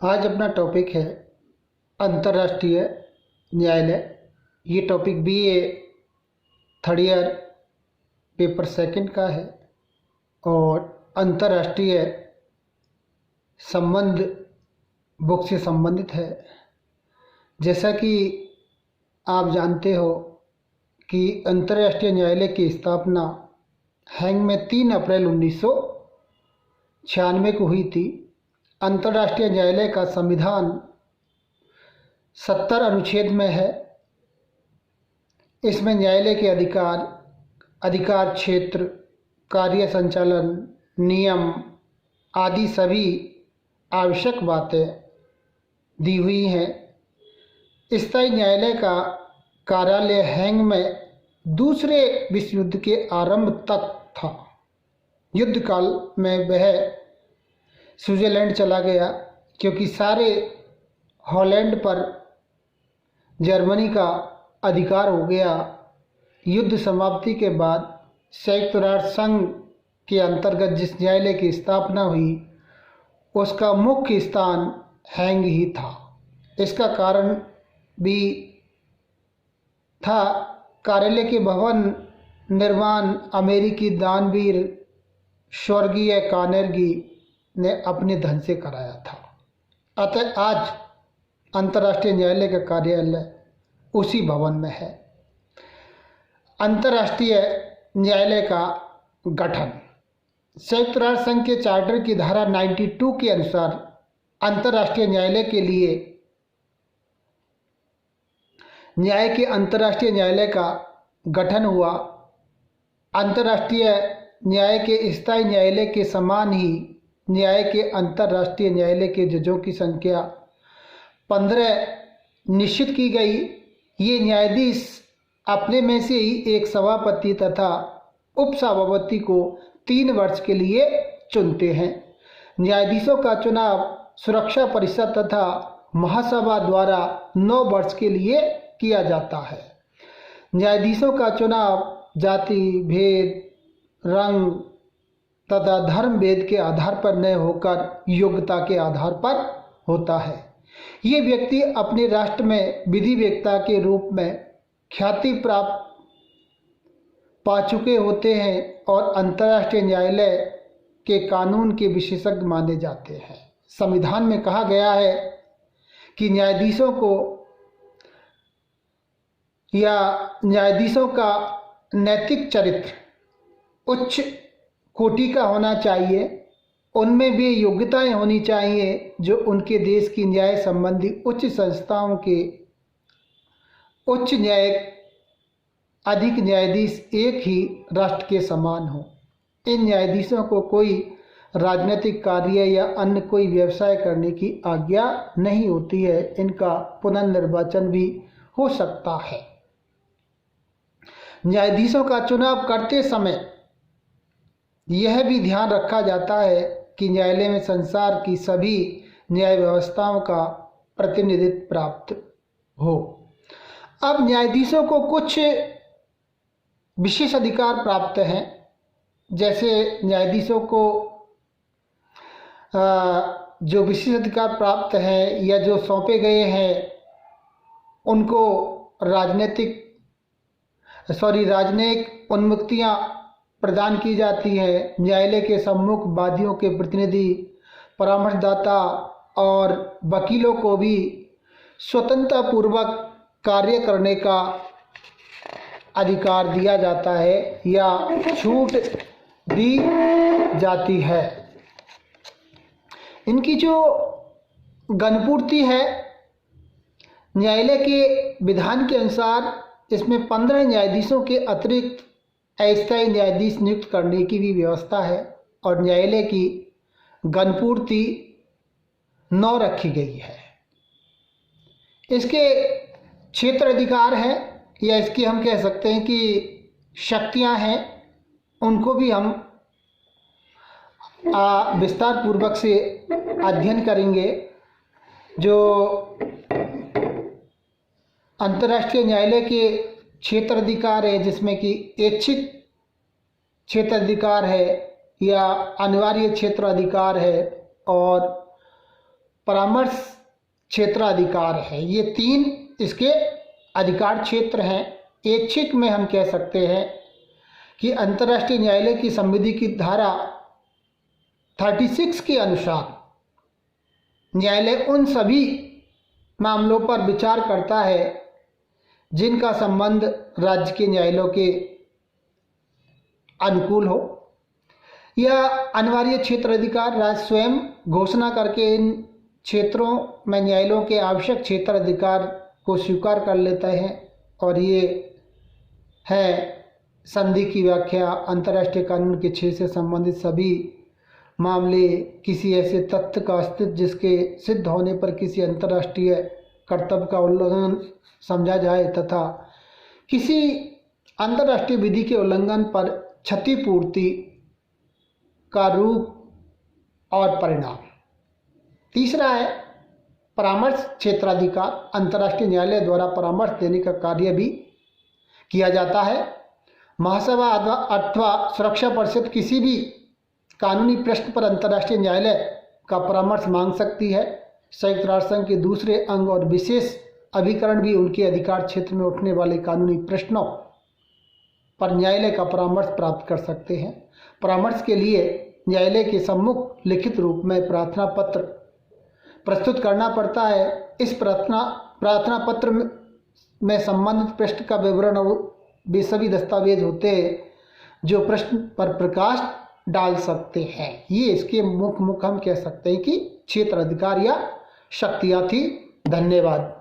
आज अपना टॉपिक है अंतर्राष्ट्रीय न्यायालय। ये topic BA third year paper second का है और अंतर्राष्ट्रीय संबंध बुक से संबंधित है। जैसा कि आप जानते हो कि अंतर्राष्ट्रीय न्यायालय की स्थापना हैंग में 3 अप्रैल 1996 को हुई थी। अंतर्राष्ट्रीय न्यायालय का संविधान 70 अनुच्छेद में है। इसमें न्यायालय के अधिकार क्षेत्र, कार्य संचालन, नियम आदि सभी आवश्यक बातें दी हुई हैं। स्थायी न्यायालय का कार्यालय हैंग में दूसरे विश्व युद्ध के आरंभ तक था। युद्ध काल में वह स्विट्जरलैंड चला गया क्योंकि सारे हॉलैंड पर जर्मनी का अधिकार हो गया। युद्ध समाप्ति के बाद संयुक्त राष्ट्र संघ के अंतर्गत जिस न्यायालय की स्थापना हुई उसका मुख्य स्थान हैंग ही था। इसका कारण भी था कार्यालय के भवन निर्माण अमेरिकी दानवीर स्वर्गीय कार्नेगी ने अपने धन से कराया था। अतः आज अंतर्राष्ट्रीय न्यायालय का कार्यालय उसी भवन में है। अंतर्राष्ट्रीय न्यायालय का गठन संयुक्त राष्ट्र संघ के चार्टर की धारा 92 के अनुसार अंतर्राष्ट्रीय न्यायालय के लिए अंतर्राष्ट्रीय न्यायालय का गठन हुआ। अंतर्राष्ट्रीय न्याय के स्थायी न्यायालय के समान ही न्याय के अंतर्राष्ट्रीय न्यायालय के जजों की संख्या 15 निश्चित की गई। ये न्यायाधीश अपने में से ही एक सभापति तथा उपसभापति को 3 वर्ष के लिए चुनते हैं। न्यायाधीशों का चुनाव सुरक्षा परिषद तथा महासभा द्वारा 9 वर्ष के लिए किया जाता है। न्यायाधीशों का चुनाव जाति भेद, रंग तथा धर्म भेद के आधार पर न होकर योग्यता के आधार पर होता है। ये व्यक्ति अपने राष्ट्र में विधि वेत्ता के रूप में ख्याति प्राप्त पा चुके होते हैं और अंतर्राष्ट्रीय न्यायालय के कानून के विशेषज्ञ माने जाते हैं। संविधान में कहा गया है कि न्यायाधीशों का नैतिक चरित्र उच्च कोटि का होना चाहिए। उनमें भी योग्यताएं होनी चाहिए जो उनके देश की न्याय संबंधी उच्च संस्थाओं के उच्च न्यायिक अधिक न्यायाधीश एक ही राष्ट्र के समान हो। इन न्यायाधीशों को कोई राजनीतिक कार्य या अन्य कोई व्यवसाय करने की आज्ञा नहीं होती है। इनका पुनर्निर्वाचन भी हो सकता है। न्यायाधीशों का चुनाव करते समय यह भी ध्यान रखा जाता है कि न्यायालय में संसार की सभी न्याय व्यवस्थाओं का प्रतिनिधित्व प्राप्त हो। अब न्यायाधीशों को कुछ विशेष अधिकार प्राप्त हैं। जैसे न्यायाधीशों को जो विशेष अधिकार प्राप्त हैं या जो सौंपे गए हैं उनको राजनयिक उन्मुक्तियां प्रदान की जाती है। न्यायालय के सम्मुख वादियों के प्रतिनिधि, परामर्शदाता और वकीलों को भी स्वतंत्रता पूर्वक कार्य करने का अधिकार दिया जाता है या छूट दी जाती है। इनकी जो गणपूर्ति है न्यायालय के विधान के अनुसार इसमें 15 न्यायाधीशों के अतिरिक्त अस्थायी न्यायाधीश नियुक्त करने की भी व्यवस्था है और न्यायालय की गणपूर्ति 9 रखी गई है। इसके क्षेत्र अधिकार है या इसकी हम कह सकते हैं कि शक्तियां हैं, उनको भी हम विस्तार पूर्वक से अध्ययन करेंगे। जो अंतर्राष्ट्रीय न्यायालय के क्षेत्र अधिकार है जिसमें कि ऐच्छिक क्षेत्र अधिकार है या अनिवार्य क्षेत्र अधिकार है और परामर्श क्षेत्राधिकार है। ये 3 इसके अधिकार क्षेत्र हैं। ऐच्छिक में हम कह सकते हैं कि अंतर्राष्ट्रीय न्यायालय की संविधि की धारा 36 के अनुसार न्यायालय उन सभी मामलों पर विचार करता है जिनका संबंध राज्य के न्यायालयों के अनुकूल हो। यह अनिवार्य क्षेत्र अधिकार राज्य स्वयं घोषणा करके इन क्षेत्रों में न्यायालयों के आवश्यक क्षेत्र अधिकार को स्वीकार कर लेता है और ये है संधि की व्याख्या। अंतर्राष्ट्रीय कानून के क्षेत्र से संबंधित सभी मामले किसी ऐसे तथ्य का अस्तित्व जिसके सिद्ध होने पर किसी अंतर्राष्ट्रीय कर्तव्य का उल्लंघन समझा जाए तथा किसी अंतर्राष्ट्रीय विधि के उल्लंघन पर क्षतिपूर्ति का रूप और परिणाम। तीसरा है परामर्श क्षेत्राधिकार। अंतर्राष्ट्रीय न्यायालय द्वारा परामर्श देने का कार्य भी किया जाता है। महासभा अथवा सुरक्षा परिषद किसी भी कानूनी प्रश्न पर अंतर्राष्ट्रीय न्यायालय का परामर्श मांग सकती है। संयुक्त राष्ट्र संघ के दूसरे अंग और विशेष अभिकरण भी उनके अधिकार क्षेत्र में उठने वाले कानूनी प्रश्नों पर न्यायालय का परामर्श प्राप्त कर सकते हैं। परामर्श के लिए न्यायालय के सम्मुख लिखित रूप में प्रार्थना पत्र प्रस्तुत करना पड़ता है। इस प्रार्थना पत्र में संबंधित प्रश्न का विवरण और वे सभी दस्तावेज होते हैं जो प्रश्न पर प्रकाश डाल सकते हैं। ये इसके मुख्य हम कह सकते हैं कि क्षेत्र अधिकार या शक्तियाँ थी। धन्यवाद।